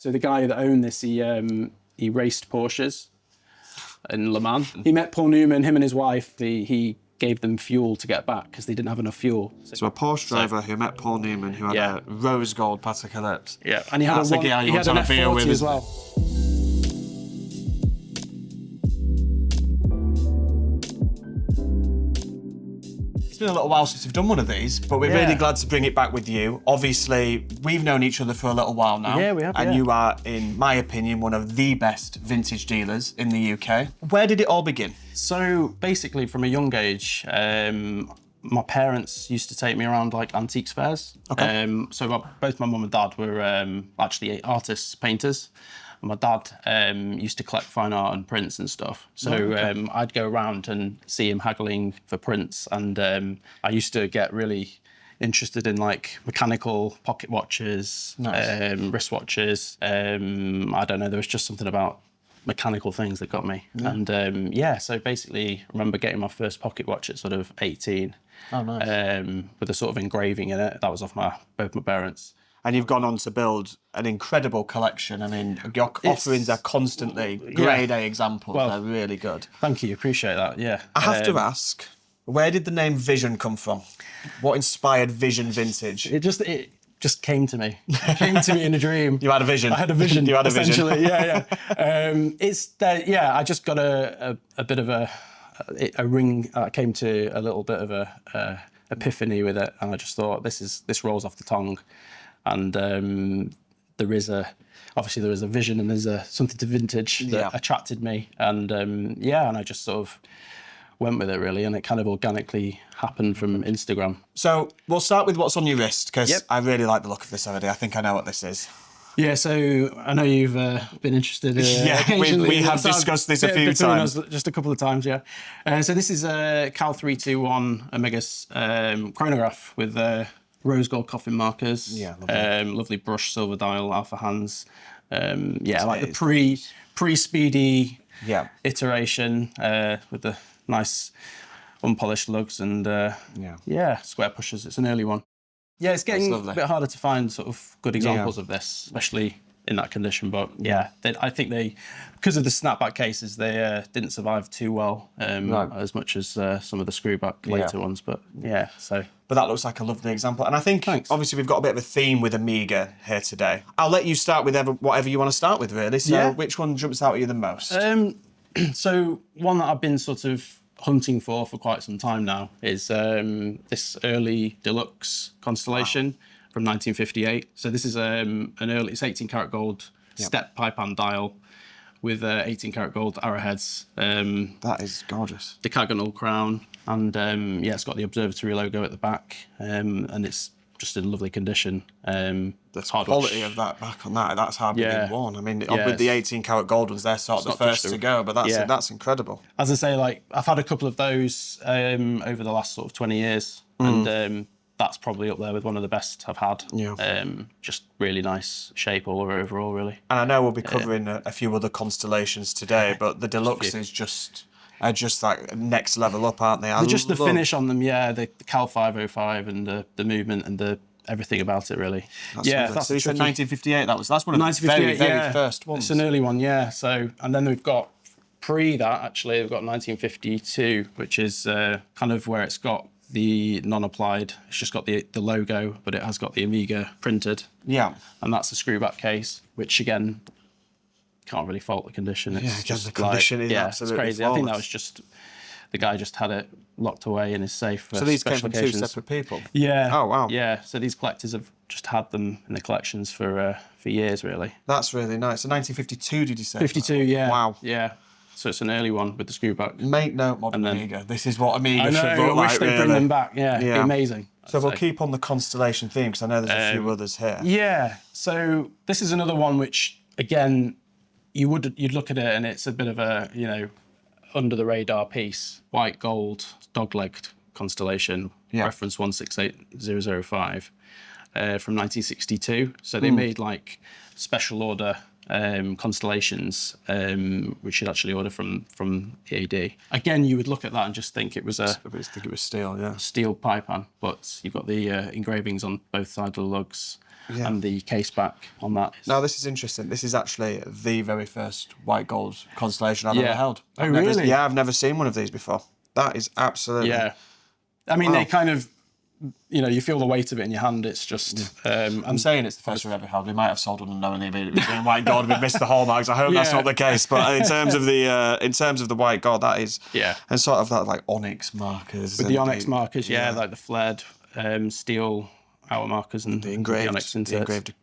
So the guy that owned this, he raced Porsches in Le Mans. He met Paul Newman, him and his wife. He gave them fuel to get back because they didn't have enough fuel. So a Porsche driver who met Paul Newman, who had a rose gold Patek ellipse. Yeah, and he had That's a the guy you he want had to an have a beer F40 with as well. It's been a little while since we've done one of these, but we're really glad to bring it back with you. Obviously, we've known each other for a little while now. Yeah, we have, And you are, in my opinion, one of the best vintage dealers in the UK. Where did it all begin? So basically, from a young age, my parents used to take me around like antiques fairs. Okay. Both my mum and dad were actually artists, painters. My dad used to collect fine art and prints and stuff. So I'd go around and see him haggling for prints. And I used to get really interested in like mechanical pocket watches, wristwatches. I don't know, there was just something about mechanical things that got me. And so basically I remember getting my first pocket watch at sort of 18. Oh, nice. With a sort of engraving in it. That was off both my parents. And you've gone on to build an incredible collection. I mean, your offerings are constantly grade A examples. They're really good. Thank you, appreciate that, yeah. I have to ask, where did the name Vision come from? What inspired Vision Vintage? It just came to me. It came to me in a dream. You had a vision. I had a vision. You had a vision. Essentially, I just got a bit of a ring. I came to a little bit of a epiphany with it, and I just thought this rolls off the tongue. And there is a vision, and there's something to vintage that attracted me, and and I just sort of went with it really, and it kind of organically happened from Instagram. So we'll start with what's on your wrist, because I really like the look of this already. I think I know what this is. Yeah, so I know you've been interested. We have discussed this a few times. Just a couple of times, yeah. So this is a Cal 321 Omegas chronograph with rose gold coffin markers. Yeah, lovely. Lovely brush silver dial alpha hands. Like the pre-speedy iteration with the nice unpolished lugs and square pushers. It's an early one. Yeah, it's getting a bit harder to find sort of good examples of this, especially in that condition. But I think because of the snapback cases, they didn't survive too well as much as some of the screwback later ones. But But that looks like a lovely example. And I think, obviously, we've got a bit of a theme with Omega here today. I'll let you start with whatever you want to start with, really. So which one jumps out at you the most? So one that I've been sort of hunting for quite some time now is this early deluxe Constellation from 1958. So this is it's 18 karat gold step pipe and dial with 18 karat gold arrowheads. That is gorgeous. Decagonal crown, and it's got the observatory logo at the back, and it's just in lovely condition. The quality of that back on that's hardly been worn. I mean, with the 18 karat gold ones, they're sort of the first to go, but that's incredible. As I say, like I've had a couple of those over the last sort of 20 years, and that's probably up there with one of the best I've had. Yeah. Just really nice shape all over overall, really. And I know we'll be covering a few other Constellations today, but the deluxe are just like next level up, aren't they? Just the finish on them, the Cal 505 and the movement and the everything about it, really. That's so you said 1958. That's one of the very, very first ones. It's an early one, yeah. So and then we've got that actually. We've got 1952, which is kind of where it's got the non-applied. It's just got the logo, but it has got the Omega printed. Yeah. And that's a screwback case, which again, can't really fault the condition. It's just the condition is absolutely it's crazy. flawless. I think that was just the guy just had it locked away in his safe for So these came from occasions. two separate people? Yeah. Oh, wow. Yeah, so these collectors have just had them in the collections for years, really. That's really nice. So 1952, did you say? 52, yeah. Wow. Yeah. So it's an early one with the screwback. Make note, modern Omega. This is what Omega should look like, I wish they'd bring them back. Yeah, it'd be amazing. So we'll keep on the Constellation theme, because I know there's a few others here. Yeah, so this is another one which, again, you'd look at it and it's a bit of a, under the radar piece. White gold, dog-legged Constellation, reference 168005 from 1962. So they made like special order Constellations, which you'd actually order from EAD. Again, you would look at that and just think it was I think it was steel, yeah. steel pie pan, but you've got the engravings on both sides of the lugs and the case back on that. Now, this is interesting. This is actually the very first white gold Constellation I've ever held. Oh, really? Yeah, I've never seen one of these before. That is absolutely... Yeah. I mean, they kind of, you know, you feel the weight of it in your hand. It's just... I'm saying it's the first we've ever held. We might have sold one unknowingly, but it was in white gold. We've missed the hallmarks. I hope that's not the case. But in terms of the white gold, that is... Yeah. And sort of that, like, onyx markers. With the onyx markers, like the flared steel outer markers and the onyx inserts. The engraved,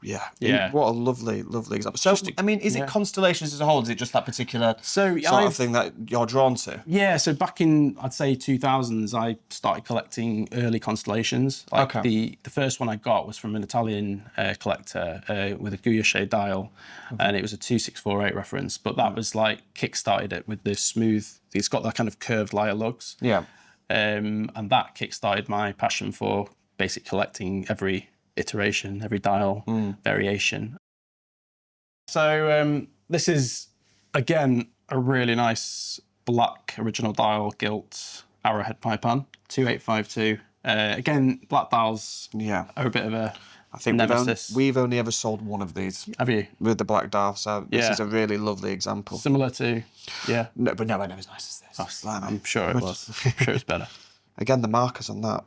What a lovely, lovely example. So, I mean, is it Constellations as a whole? Is it just that particular sort of thing that you're drawn to? Yeah, so back in, I'd say, 2000s, I started collecting early Constellations. Like the first one I got was from an Italian collector with a Guilloche dial, and it was a 2648 reference, but that was like, kick-started it with the smooth, it's got that kind of curved lyre lugs. Yeah. And that kick-started my passion for basic collecting every iteration, every dial variation. So this is, again, a really nice black original dial gilt arrowhead pie pan, 2852. Again, black dials are a bit of a nemesis. We've only ever sold one of these. Have you? With the black dial, so this is a really lovely example. Similar to, No, but nowhere near as nice as this. I'm sure it was. I'm sure it's better. Again, the markers on that.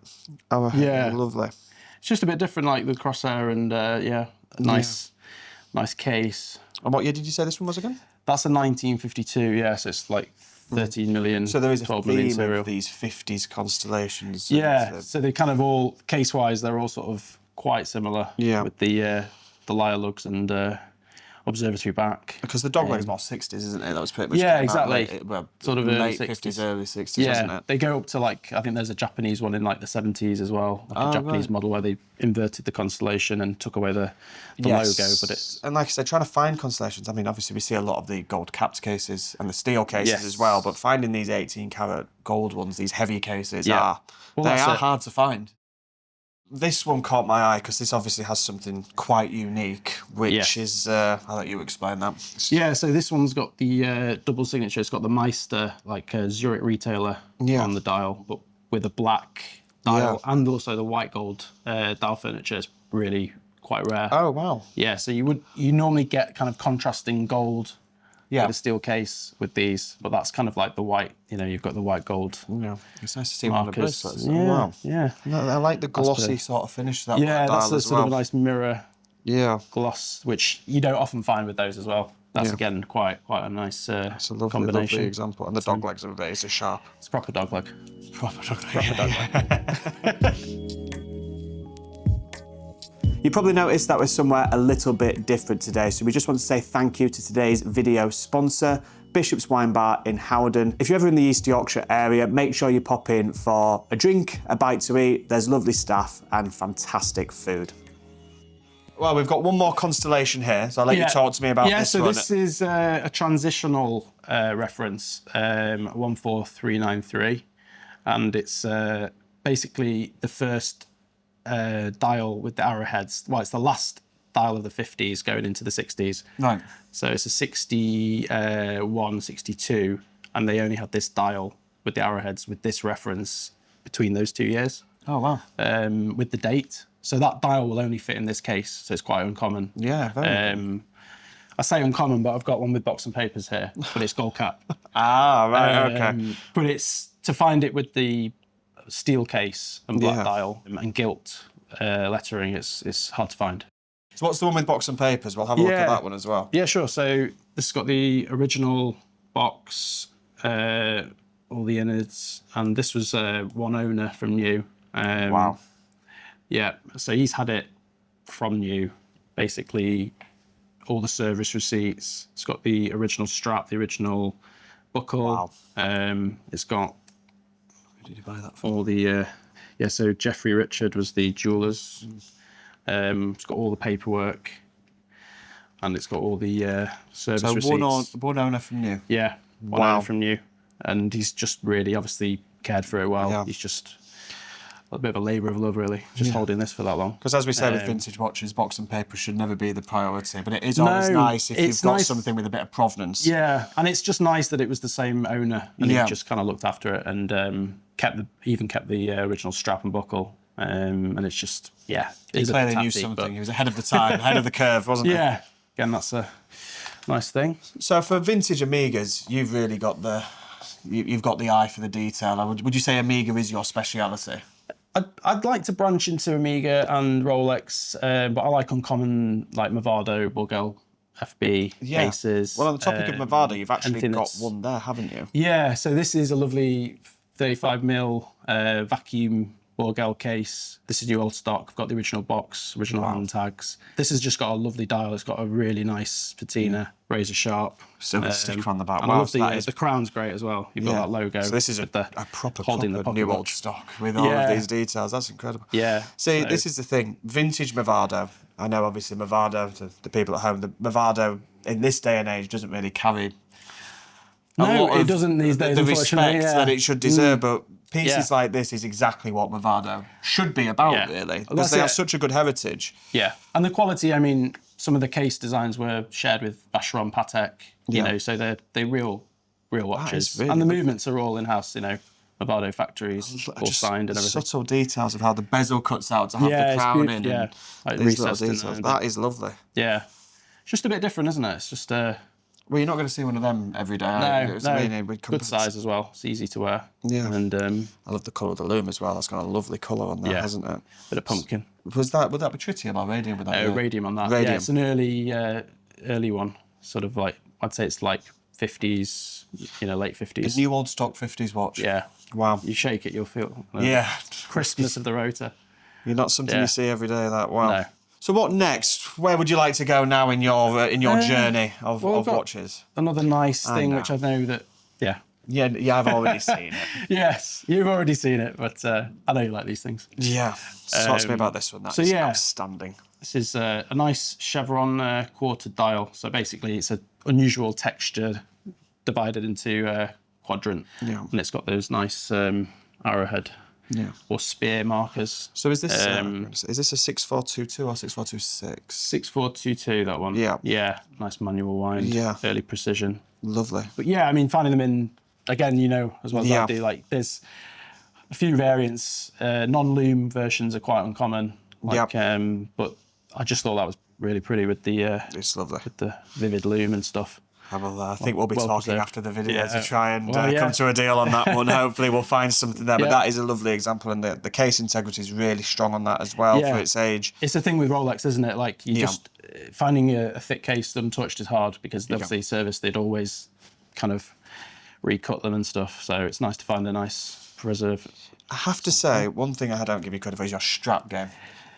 Lovely. It's just a bit different, like the crosshair and nice case. And what year did you say this one was again? That's a 1952. So it's like 13 million. So there is a 12 million theme of these 50s Constellations. So they kind of all case-wise, they're all sort of quite similar. With the lyre lugs and observatory back. Because the dogleg's more 60s, isn't it? That was pretty much exactly. Sort of late 50s, early 60s, wasn't it? They go up to like, I think there's a Japanese one in like the 70s as well, like a Japanese model where they inverted the Constellation and took away the logo. But it's... And like I said, trying to find Constellations, I mean, obviously we see a lot of the gold capped cases and the steel cases as well, but finding these 18 karat gold ones, these heavy cases, they are hard to find. This one caught my eye because this obviously has something quite unique, which is, I'll let you explain that. Yeah, so this one's got the double signature. It's got the Meister, like a Zurich retailer on the dial, but with a black dial and also the white gold dial furniture is really quite rare. Oh, wow. Yeah, so you normally get kind of contrasting gold with a steel case with these, but that's kind of like the white, you've got the white gold. Yeah, it's nice to see one of the bracelets. Yeah. I like the glossy sort of finish to that that's a sort of a nice mirror gloss, which you don't often find with those as well. That's again quite a nice it's a lovely, combination. Lovely example. And the dog legs are very sharp. It's a proper dog leg. Proper dog leg. You probably noticed that we're somewhere a little bit different today, so we just want to say thank you to today's video sponsor, Bishop's Wine Bar in Howden. If you're ever in the East Yorkshire area, make sure you pop in for a drink, a bite to eat. There's lovely staff and fantastic food. Well, we've got one more Constellation here, so I'll let you talk to me about this one. Yeah, so this is a transitional reference, 14393, and it's basically the first dial with the arrowheads. Well, it's the last dial of the 50s going into the 60s. Right. So it's a 61, 62, and they only had this dial with the arrowheads with this reference between those 2 years. Oh, wow. With the date. So that dial will only fit in this case, so it's quite uncommon. Yeah, very good. I say uncommon, but I've got one with box and papers here, but it's gold cap. Right, okay. But it's, to find it with the steel case and black dial and gilt lettering, it's hard to find. So what's the one with box and papers? We'll have a look at that one as well. Yeah, sure. So this has got the original box, all the innards, and this was one owner from new. Wow. Yeah, so he's had it from new, basically all the service receipts. It's got the original strap, the original buckle. Wow. It's got... Who did you buy that from? All the... so Geoffrey Richard was the jewellers. It's got all the paperwork, and it's got all the service receipts. So one owner from new? Yeah, one owner from new. And he's just really obviously cared for it well. Yeah. He's just... a bit of a labour of love, really, just holding this for that long. Because as we say with vintage watches, box and paper should never be the priority, but it is always nice if you've got something with a bit of provenance. Yeah, and it's just nice that it was the same owner, and he just kind of looked after it and even kept the original strap and buckle. And it's just, He clearly knew something. He was ahead of the time, ahead of the curve, wasn't he? Yeah, again, that's a nice thing. So for vintage Omegas, you've really got you've got the eye for the detail. Would you say Omega is your speciality? I'd like to branch into Omega and Rolex, but I like uncommon, like Mavado, Bulgel, FB cases. Well, on the topic of Mavado, you've actually got one there, haven't you? Yeah, so this is a lovely 35mm vacuum Bulgel case. This is new old stock. I've got the original box, original hand tags. This has just got a lovely dial. It's got a really nice patina, razor sharp. Silver sticker on the back. Wow, I love the crown's great as well. You've got that logo. So this is a proper new old stock with all of these details. That's incredible. Yeah. See, this is the thing. Vintage Mavado. I know, obviously, Mavado, to the people at home, the Mavado in this day and age doesn't really carry it doesn't these days, the respect that it should deserve, but pieces like this is exactly what Mavado should be about, really, because they have such a good heritage. Yeah, and the quality, I mean, some of the case designs were shared with Vacheron Patek, you know, so they're real watches. Really and the movements are all in-house, you know, Mavado factories, all signed and everything. Subtle details of how the bezel cuts out to have the crown in. Yeah, like these little details. That is lovely. Yeah. It's just a bit different, isn't it? It's just... Well, you're not going to see one of them every day. No. Good size as well. It's easy to wear. Yeah. And I love the colour of the loom as well. That's got a lovely colour on that, hasn't it? Bit of pumpkin. Would that be tritium or radium with that? Radium on that. Radium. Yeah, it's an early one. Sort of like, I'd say it's like 50s, you know, late 50s. A new old stock 50s watch. Yeah. Wow. You shake it, you'll feel crispness of the rotor. You're not something you see every day. That wow. No. So what next? Where would you like to go now in your journey of watches? Another nice thing, which I know that, Yeah, I've already seen it. Yes, you've already seen it, but I know you like these things. Yeah, talk to me about this one. That's outstanding. This is a nice chevron quarter dial. So basically, it's an unusual texture divided into a quadrant, and it's got those nice arrowhead. Or spear markers. So is this a 6422 or 6426? 6422, that one. Yeah, nice manual wind. Yeah. Early precision. Lovely. But yeah, I mean, finding them in, again, you know, as well as I do, like there's a few variants. Non-loom versions are quite uncommon. Like, but I just thought that was really pretty with the it's lovely. With the vivid loom and stuff. I think we'll be talking after the video to try and come to a deal on that one. Hopefully we'll find something there. But that is a lovely example, and the case integrity is really strong on that as well for its age. It's the thing with Rolex, isn't it? Like you just finding a thick case untouched is hard because obviously service they'd always kind of recut them and stuff. So it's nice to find a nice preserve. I have to say, one thing I don't give you credit for is your strap game.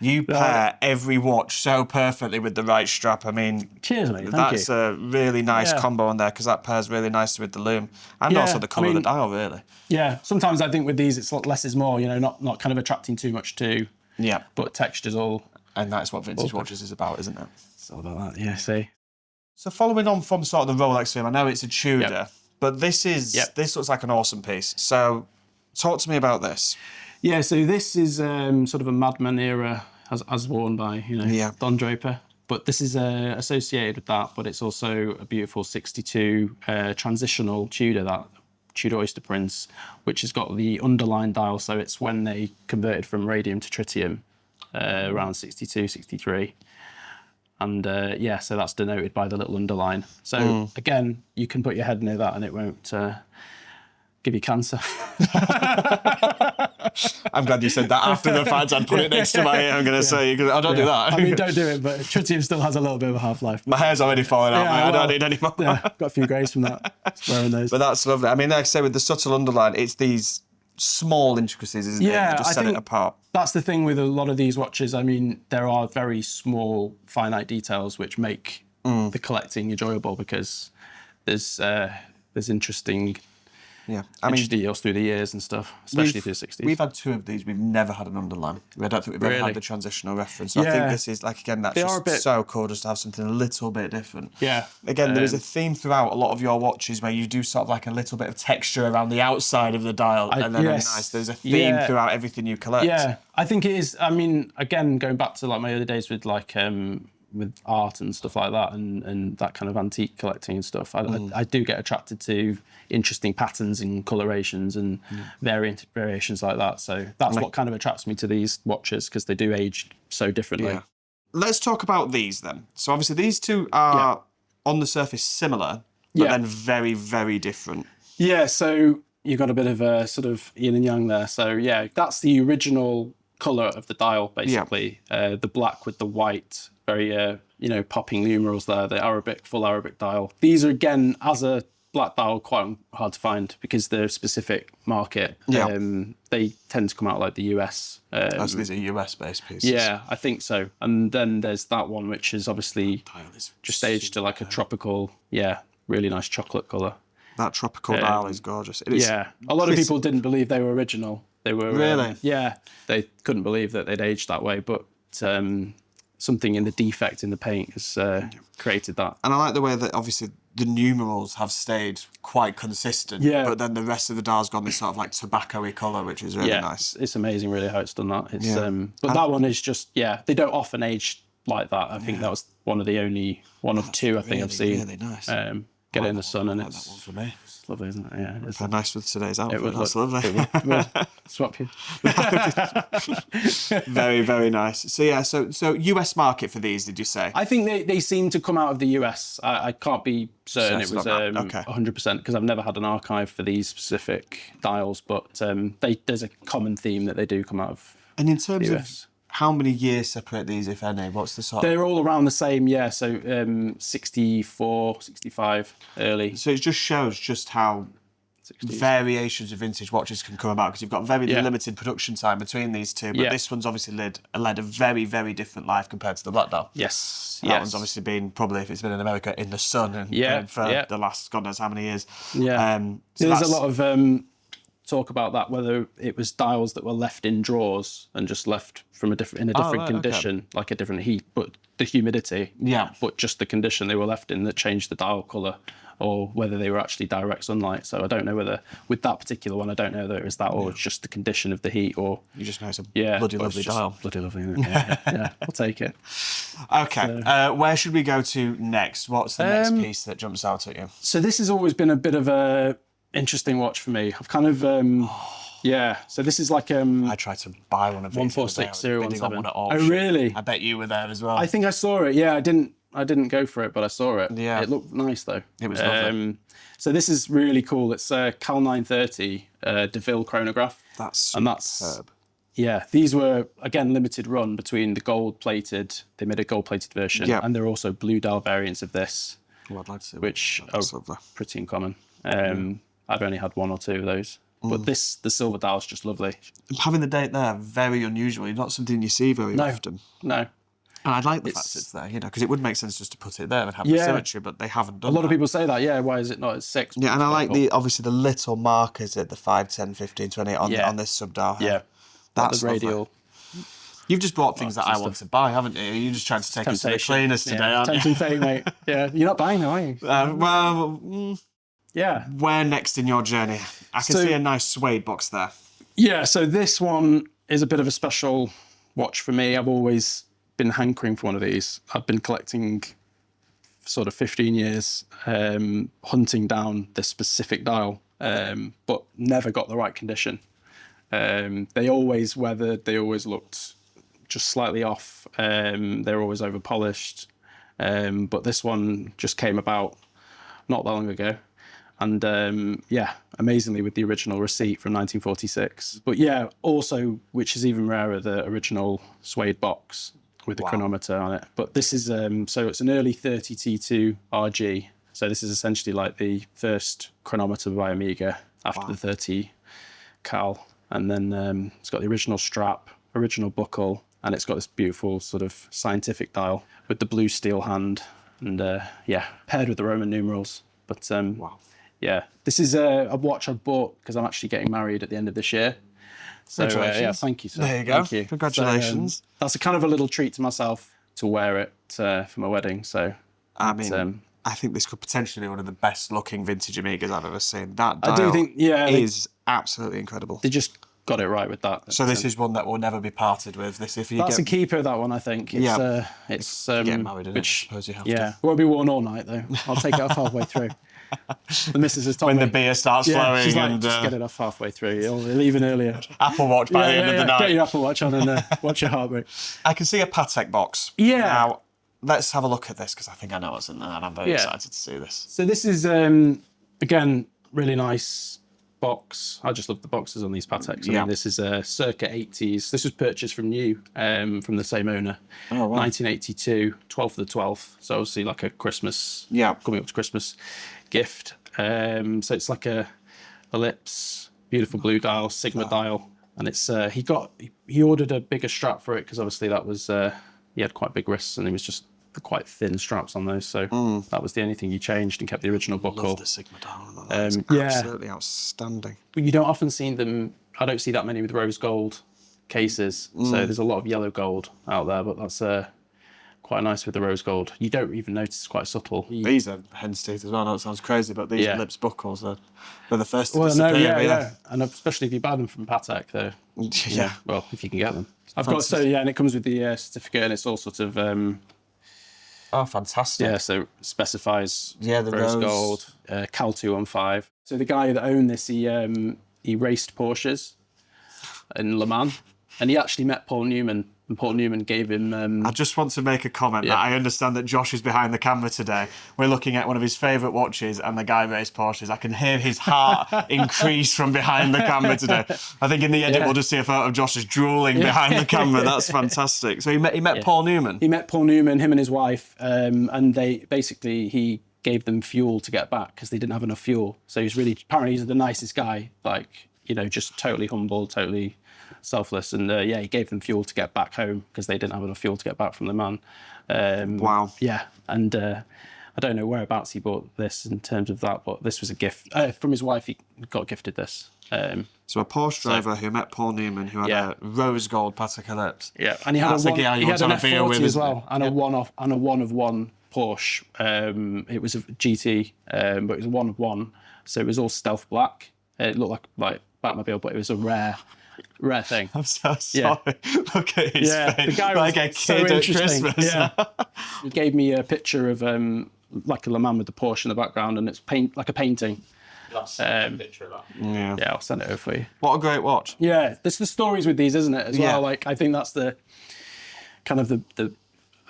You pair every watch so perfectly with the right strap. I mean, cheers, mate. That's a really nice combo on there because that pairs really nicely with the loom and also the colour of the dial, really. Yeah, sometimes I think with these it's less is more. You know, not kind of attracting too much to. Yeah. But texture's all. And that's what vintage watches is about, isn't it? It's all about that. Yeah. See. So following on from sort of the Rolex theme, I know it's a Tudor, but this looks like an awesome piece. So talk to me about this. Yeah. So this is sort of a Madman era. As worn by, Don Draper. But this is associated with that, but it's also a beautiful 62 transitional Tudor, that Tudor Oyster Prince, which has got the underline dial. So it's when they converted from radium to tritium around 62, 63. And so that's denoted by the little underline. So again, you can put your head near that and it won't give you cancer. I'm glad you said that after the fact. I'd put it next to my ear. I'm going to say, I don't do that. I mean, don't do it, but tritium still has a little bit of a half-life. My hair's already falling out, mate. I don't need any more. Got a few greys from that. Wearing those. But that's lovely. I mean, like I say, with the subtle underline, it's these small intricacies, isn't it? That just set it apart. That's the thing with a lot of these watches. I mean, there are very small, finite details which make the collecting enjoyable because there's interesting Yeah, interesting deals through the years and stuff, especially through the 60s. We've had 2 of these. We've never had an underline. I don't think we've ever had the transitional reference. So I think this is, like, again, that's just so cool just to have something a little bit different. Yeah. Again, there is a theme throughout a lot of your watches where you do sort of like a little bit of texture around the outside of the dial, and then there's a theme throughout everything you collect. Yeah, I think it is. I mean, again, going back to like my early days with like with art and stuff like that, and that kind of antique collecting and stuff, I do get attracted to interesting patterns and colorations and variations like that. So that's what kind of attracts me to these watches, because they do age so differently. Yeah. Let's talk about these then. So obviously these two are on the surface similar, but then very, very different. Yeah, so you've got a bit of a sort of yin and yang there. So yeah, that's the original colour of the dial, basically. The black with the white, very, popping numerals there, the Arabic, full Arabic dial. These are, again, as a black dial, quite hard to find because they're a specific market. They tend to come out like the US. So these are US-based pieces. Yeah, I think so. And then there's that one, which is obviously just aged to like a tropical, really nice chocolate colour. That tropical dial is gorgeous. It is a lot of people didn't believe they were original. They were really, they couldn't believe that they'd aged that way, but something in the defect in the paint has created that. And I like the way that obviously the numerals have stayed quite consistent, but then the rest of the dial's gone this sort of like tobacco-y colour, which is really nice. It's amazing really how it's done that. It's but that one is just they don't often age like that. I think that was one of two I think I've seen. Really nice. Get it in the sun, and it's that one for me. It's lovely, isn't it? Yeah, it's nice with today's outfit. That's lovely. It would. Swap you. Very, very nice. So US market for these, did you say? I think they seem to come out of the US. I can't be certain it was 100% because I've never had an archive for these specific dials, but there's a common theme that they do come out of. And in terms of how many years separate these, if any? What's the sort? They're all around the same, so 64, 65 early. So it just shows just how 60s. Variations of vintage watches can come about, because you've got very limited production time between these two, but this one's obviously led a very, very different life compared to the black dial. That one's obviously been, probably if it's been in America, in the sun and for the last God knows how many years. There's a lot of talk about that, whether it was dials that were left in drawers and just left from a different condition, like a different heat, but the humidity, but just the condition they were left in that changed the dial colour, or whether they were actually direct sunlight. So I don't know whether, with that particular one, I don't know whether it was that or it's just the condition of the heat, or... You just know it's a bloody lovely dial. Bloody lovely, isn't it? I'll take it. Okay, where should we go to next? What's the next piece that jumps out at you? So this has always been a bit of a interesting watch for me. I've kind of, so this is like... I tried to buy one of these. 146017. Oh, really? I bet you were there as well. I think I saw it, I didn't go for it, but I saw it. Yeah. It looked nice, though. It was lovely. So this is really cool. It's a Cal 930 DeVille chronograph. That's superb. Yeah, these were, again, limited run between the gold-plated, they made a gold-plated version, and there are also blue dial variants of this, I'd like to see which are pretty uncommon. I've only had one or two of those. But the silver dial is just lovely. Having the date there, very unusual. Not something you see very often. No. And I like the fact it's there, because it would make sense just to put it there and have the symmetry, but they haven't done that. A lot of people say that, why is it not at 6? Yeah, and I like obviously the little markers at the 5, 10, 15, 20 on this sub-dial here. Yeah. That's the radial. You've just bought things that I want to buy, haven't you? You're just trying to take them to the cleaners today, aren't you? Tempting fate, mate. Yeah, you're not buying them, are you? Yeah. Where next in your journey? I can see a nice suede box there. Yeah, so this one is a bit of a special watch for me. I've always been hankering for one of these. I've been collecting for sort of 15 years, hunting down this specific dial, but never got the right condition. They always weathered, they always looked just slightly off, they're always over polished, but this one just came about not that long ago. And amazingly with the original receipt from 1946. But also, which is even rarer, the original suede box with the chronometer on it. But this is, so it's an early 30 T2 RG. So this is essentially like the first chronometer by Omega after the 30 Cal. And then it's got the original strap, original buckle, and it's got this beautiful sort of scientific dial with the blue steel hand and paired with the Roman numerals. But Yeah, this is a watch I bought because I'm actually getting married at the end of this year. So yeah, thank you, sir. There you go. Thank you. Congratulations. So, that's a kind of a little treat to myself to wear it for my wedding. So I mean, I think this could potentially be one of the best looking vintage Amigas I've ever seen. That dial I do think, is absolutely incredible. They just got it right with that. So this is one that will never be parted with. This, if you that's a keeper, that one, I think. It's getting married, isn't it? I suppose you have to. It won't be worn all night though. I'll take it off halfway through. The missus has told when me. the beer starts flowing. She's like, and just get it off halfway through. You'll leave it earlier. Apple Watch by the end of the night. Get your Apple Watch on and watch your heart rate. I can see a Patek box. Yeah. Now, let's have a look at this because I think I know what's in there and I'm very excited to see this. So this is, again, really nice box. I just love the boxes on these Pateks. I mean, this is circa 80s. This was purchased from new, from the same owner. Oh, wow. 1982, 12th of the 12th. So obviously like a Christmas, coming up to Christmas gift. So it's like a ellipse, beautiful blue dial, Sigma dial. And it's, he ordered a bigger strap for it because obviously that was, he had quite big wrists and it was just quite thin straps on those, so that was the only thing you changed and kept the original buckle. Love the Sigma dial. That's absolutely outstanding. But you don't often see them. I don't see that many with rose gold cases. So there's a lot of yellow gold out there, but that's quite nice with the rose gold. You don't even notice it's quite subtle. These are hen's teeth as well. I know it sounds crazy, but these ellipse buckles, they're the first to disappear. And especially if you buy them from Patek, though. Yeah. Well, if you can get them. I've got and it comes with the certificate, and it's all sort of. Oh, fantastic. Yeah, so specifies the rose gold, Cal 215. So the guy that owned this, he raced Porsches in Le Mans, and he actually met Paul Newman, and Paul Newman gave him... I just want to make a comment that I understand that Josh is behind the camera today. We're looking at one of his favourite watches, and the guy raced Porsches. I can hear his heart increase from behind the camera today. I think in the edit we'll just see a photo of Josh is drooling behind the camera. That's fantastic. So he met Paul Newman? He met Paul Newman, him and his wife, and he gave them fuel to get back because they didn't have enough fuel. So apparently he's the nicest guy, like, just totally humble, totally selfless, and he gave them fuel to get back home because they didn't have enough fuel to get back from the man. Wow. Yeah, and I don't know whereabouts he bought this in terms of that, but this was a gift from his wife. He got gifted this. So a Porsche driver who met Paul Newman, who had a rose gold Patek ellipse. Yeah, and he had That's a a guy you he want had to an have a beer F40 with as well, and a one of one Porsche. It was a GT, but it was a one of one, so it was all stealth black. It looked like Batmobile, but it was a rare thing. I'm so sorry. Look at his face. The guy like was a kid so at interesting. Christmas. Yeah. He gave me a picture of like a Le Mans with the Porsche in the background, and it's like a painting. That's a picture of that. Yeah, I'll send it over for you. What a great watch. Yeah, there's the stories with these, isn't it, as well? Like, I think that's the kind of the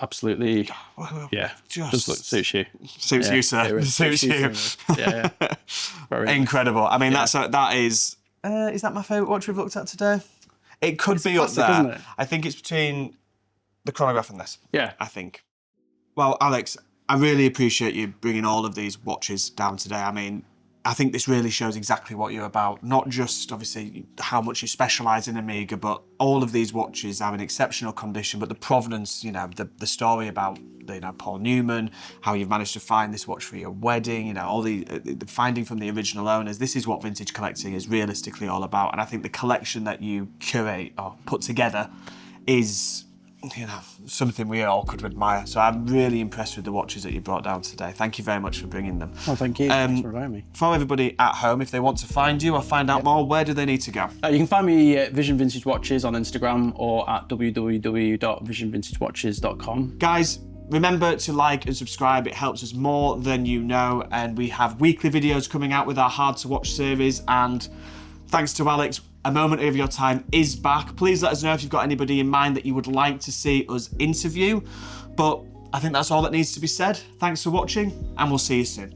absolutely, just suits you. Suits you, sir. Suits you. Yeah. Very incredible. I mean, that is that my favourite watch we've looked at today? It could be classic, up there. isn't it? I think it's between the chronograph and this. Yeah. I think. Well, Alex, I really appreciate you bringing all of these watches down today. I mean, I think this really shows exactly what you're about. Not just, obviously, how much you specialise in Amiga, but all of these watches are in exceptional condition. But the provenance, the story about, Paul Newman, how you've managed to find this watch for your wedding, all the finding from the original owners. This is what vintage collecting is realistically all about. And I think the collection that you curate or put together is... something we all could admire. So I'm really impressed with the watches that you brought down today. Thank you very much for bringing them. Oh, thank you. Thanks for inviting me. For everybody at home, if they want to find you or find out more, where do they need to go? You can find me at Vision Vintage Watches on Instagram or at www.visionvintagewatches.com. Guys, remember to like and subscribe. It helps us more than you know. And we have weekly videos coming out with our Hard to Watch series. And thanks to Alex, A Moment of Your Time is back. Please let us know if you've got anybody in mind that you would like to see us interview. But I think that's all that needs to be said. Thanks for watching, and we'll see you soon.